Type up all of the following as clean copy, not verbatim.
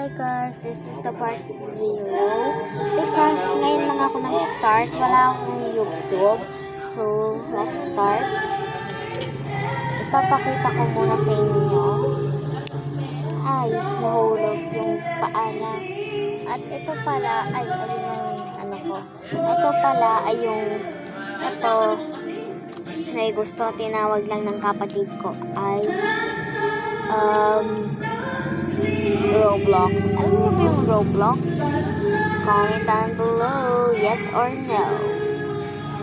Hi guys, this is the part 0 because ngayon lang ako nag-start, wala akong YouTube. So, let's start. Ipapakita ko muna sa inyo. Ay, nahulog yung paala. At ito pala ay ayun yung ano ko. Ito pala ay yung ito may gusto tinawag lang ng kapatid ko ay Roblox. Alam niyo ba yung Roblox? Comment down below, yes or no.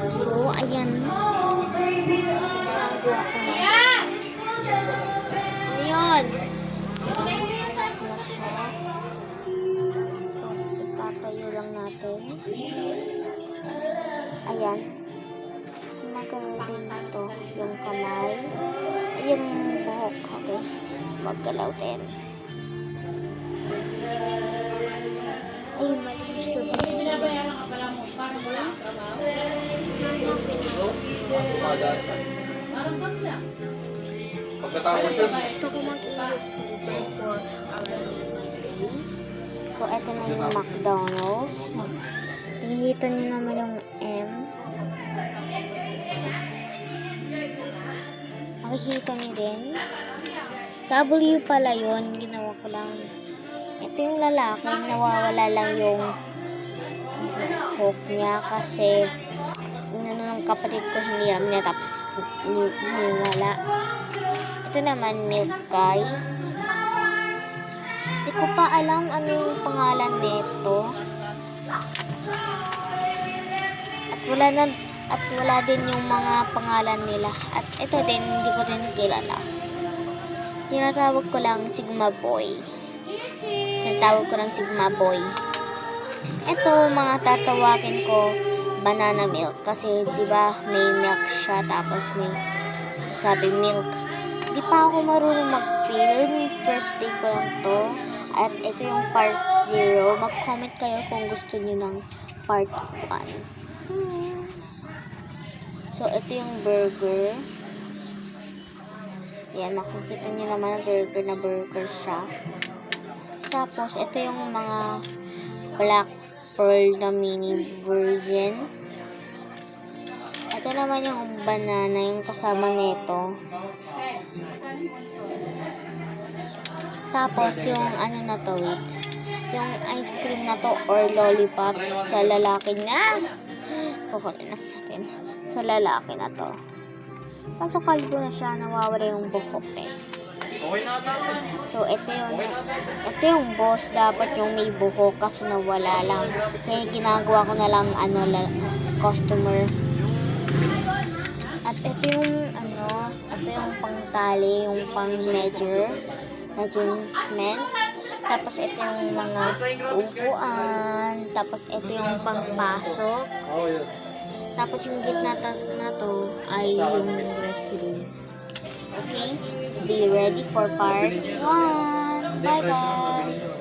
So, ayan. Ginagawa ko na. Ayan. So, itatayo lang natin. Ayan. Magalaw din ito. Yung kamay. Yung buhok. Okay. Maggalaw din. Ay, mali siya. Binabayaran ka pala mo. Paano mo lang trabaho? Parang pagla. Pagkatapos yun, Gusto ko mag-YouTube for hours of my day. So, eto na yung McDonald's. Nakikita niyo naman yung M. Makikita niyo din. W pala yun. Ginawa ko lang. Ito yung lalaki. Nawawala lang yung buhok niya kasi ng kapatid ko hindi alam niya tapos wala. Ito naman milk guy. Hindi ko pa alam ano yung pangalan nito. At wala din yung mga pangalan nila. At ito din hindi ko din kilala. Tinatawag ko lang Sigma Boy. Tinatawag ko lang Sigma Boy. Ito mga tatawagin ko banana milk kasi 'di ba may milk siya tapos may sabi milk. Di pa ako marunong mag-film. First day ko lang to. At ito yung part 0. Mag-comment kayo kung gusto niyo ng part 1. So, ito yung burger. Yan, makikita niyo naman na burger siya. Tapos, ito yung mga black pearl na mini version. Ito naman yung banana, yung kasama nito. Tapos, yung ano na to, wait. Yung ice cream na to or lollipop sa lalaki na. Kukunin natin. Sa lalaki na to. Kaso kalbo na siya, nawawala yung buhok eh. So, ito yung boss. Dapat yung may buhok kaso nawala lang. Kaya ginagawa ko na lang customer. At ito yung ito yung pangtali, yung pang measurement. Tapos ito yung mga upuan. Tapos ito yung pangpasok. Tapos yung gitna na to ay yung restroom. Okay? Be ready for part 1. Bye guys!